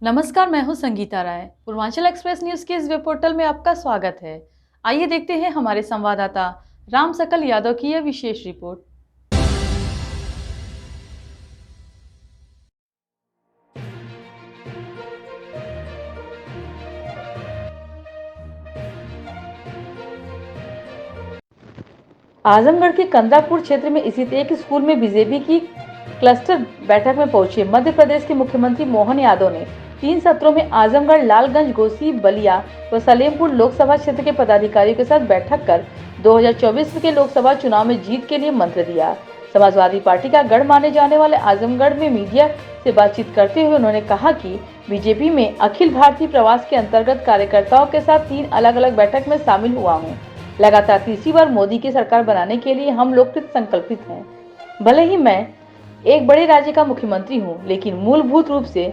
नमस्कार, मैं हूं संगीता राय। पूर्वांचल एक्सप्रेस न्यूज के इस वेब पोर्टल में आपका स्वागत है। आइए देखते हैं हमारे संवाददाता राम सकल यादव की यह विशेष रिपोर्ट। आजमगढ़ के कंदापुर क्षेत्र में स्थित एक स्कूल में बीजेपी की क्लस्टर बैठक में पहुंचे मध्य प्रदेश के मुख्यमंत्री मोहन यादव ने 3 सत्रों में आजमगढ़, लालगंज, घोसी, बलिया व सलेमपुर लोकसभा क्षेत्र के पदाधिकारियों के साथ बैठक कर 2024 के लोकसभा चुनाव में जीत के लिए मंत्र दिया। समाजवादी पार्टी का गढ़ माने जाने वाले आजमगढ़ में मीडिया से बातचीत करते हुए उन्होंने कहा कि बीजेपी में अखिल भारतीय प्रवास के अंतर्गत कार्यकर्ताओं के साथ 3 अलग-अलग बैठक में शामिल हुआ हूँ। लगातार तीसरी बार मोदी की सरकार बनाने के लिए हम लोग कृत संकल्पित हैं। भले ही मैं एक बड़े राज्य का मुख्यमंत्री हूं, लेकिन मूलभूत रूप से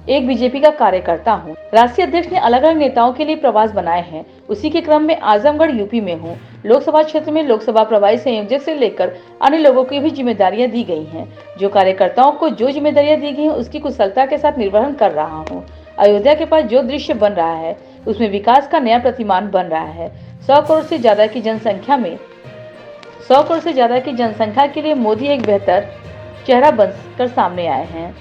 एक बीजेपी का कार्यकर्ता हूं। राष्ट्रीय अध्यक्ष ने अलग अलग नेताओं के लिए प्रवास बनाए हैं, उसी के क्रम में आजमगढ़ यूपी में हूं। लोकसभा क्षेत्र में लोकसभा प्रभारी संयोजक से लेकर अन्य लोगों की भी जिम्मेदारियां दी गई हैं। जो कार्यकर्ताओं को जो जिम्मेदारियां दी गई हैं, उसकी कुशलता के साथ निर्वहन कर रहा हूँ। अयोध्या के पास जो दृश्य बन रहा है, उसमें विकास का नया प्रतिमान बन रहा है। 100 करोड़ से ज्यादा की जनसंख्या के लिए मोदी एक बेहतर चेहरा बनकर सामने आए हैं।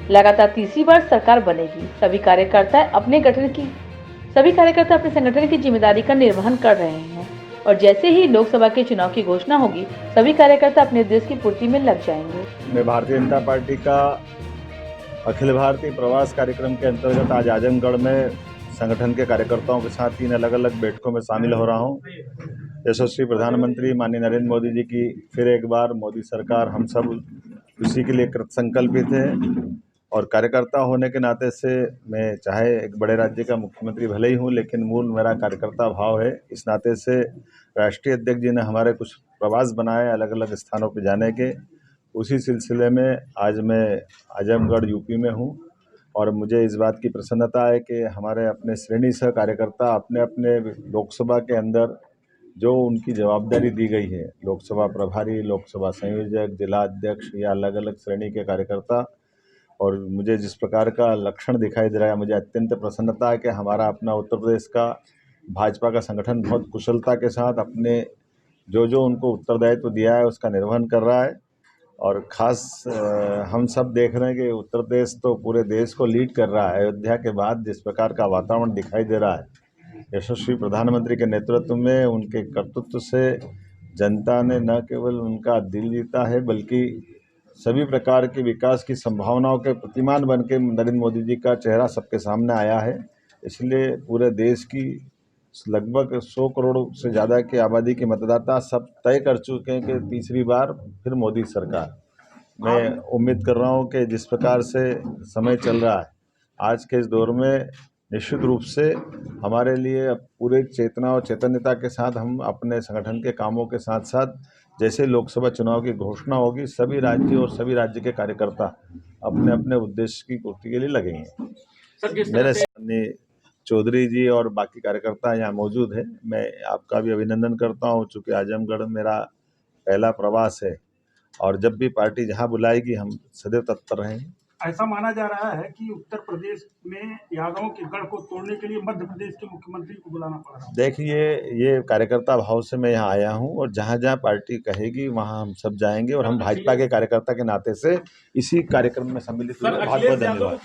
लगातार तीसरी बार सरकार बनेगी। सभी कार्यकर्ता अपने संगठन की जिम्मेदारी का निर्वहन कर रहे हैं और जैसे ही लोकसभा के चुनाव की घोषणा होगी, सभी कार्यकर्ता अपने देश की पूर्ति में लग जाएंगे। मैं भारतीय जनता पार्टी का अखिल भारतीय प्रवास कार्यक्रम के अंतर्गत आज आजमगढ़ में संगठन के कार्यकर्ताओं के साथ 3 अलग अलग बैठकों में शामिल हो रहा हूं। यशस्वी प्रधानमंत्री माननीय नरेंद्र मोदी जी की फिर एक बार मोदी सरकार, हम सब उसी के लिए कृत संकल्पित है और कार्यकर्ता होने के नाते से मैं चाहे एक बड़े राज्य का मुख्यमंत्री भले ही हूँ, लेकिन मूल मेरा कार्यकर्ता भाव है। इस नाते से राष्ट्रीय अध्यक्ष जी ने हमारे कुछ प्रवास बनाए अलग अलग स्थानों पर जाने के, उसी सिलसिले में आज मैं आजमगढ़ यूपी में हूँ और मुझे इस बात की प्रसन्नता है कि हमारे अपने श्रेणी सह कार्यकर्ता अपने अपने लोकसभा के अंदर जो उनकी जवाबदारी दी गई है, लोकसभा प्रभारी, लोकसभा संयोजक, जिला अध्यक्ष या अलग अलग श्रेणी के कार्यकर्ता, और मुझे जिस प्रकार का लक्षण दिखाई दे रहा है, मुझे अत्यंत प्रसन्नता है कि हमारा अपना उत्तर प्रदेश का भाजपा का संगठन बहुत कुशलता के साथ अपने जो उनको उत्तरदायित्व दिया है उसका निर्वहन कर रहा है। और ख़ास हम सब देख रहे हैं कि उत्तर प्रदेश तो पूरे देश को लीड कर रहा है। अयोध्या के बाद जिस प्रकार का वातावरण दिखाई दे रहा है, यशस्वी प्रधानमंत्री के नेतृत्व में, उनके कर्तृत्व से जनता ने न केवल उनका दिल जीता है, बल्कि सभी प्रकार के विकास की संभावनाओं के प्रतिमान बन के नरेंद्र मोदी जी का चेहरा सबके सामने आया है। इसलिए पूरे देश की लगभग 100 करोड़ से ज़्यादा की आबादी के मतदाता सब तय कर चुके हैं कि तीसरी बार फिर मोदी सरकार। मैं उम्मीद कर रहा हूं कि जिस प्रकार से समय चल रहा है आज के इस दौर में, निश्चित रूप से हमारे लिए अब पूरे चेतना और चैतन्यता के साथ हम अपने संगठन के कामों के साथ साथ जैसे लोकसभा चुनाव की घोषणा होगी, सभी राज्यों और सभी राज्य के कार्यकर्ता अपने अपने उद्देश्य की पूर्ति के लिए लगेंगे। मेरे सामने चौधरी जी और बाकी कार्यकर्ता यहाँ मौजूद है। मैं आपका भी अभिनंदन करता हूँ, चूँकि आजमगढ़ मेरा पहला प्रवास है और जब भी पार्टी जहाँ बुलाएगी हम सदैव तत्पर रहेंगे। ऐसा माना जा रहा है कि उत्तर प्रदेश में यादवों के गढ़ को तोड़ने के लिए मध्य प्रदेश के मुख्यमंत्री को बुलाना पड़ रहा है। देखिए, ये कार्यकर्ता भाव से मैं यहाँ आया हूँ और जहाँ जहाँ पार्टी कहेगी वहाँ हम सब जाएंगे और हम भाजपा के कार्यकर्ता के नाते से इसी कार्यक्रम में सम्मिलित हुए। बहुत बहुत धन्यवाद।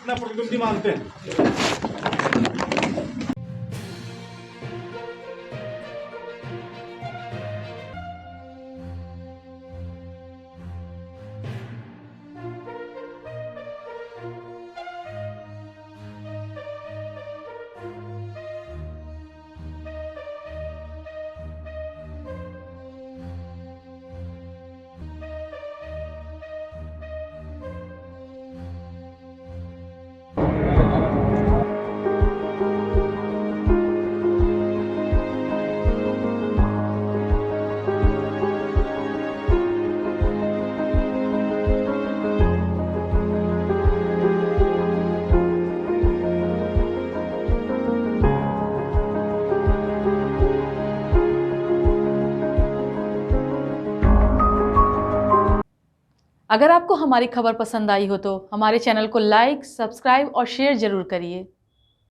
अगर आपको हमारी खबर पसंद आई हो तो हमारे चैनल को लाइक, सब्सक्राइब और शेयर जरूर करिए।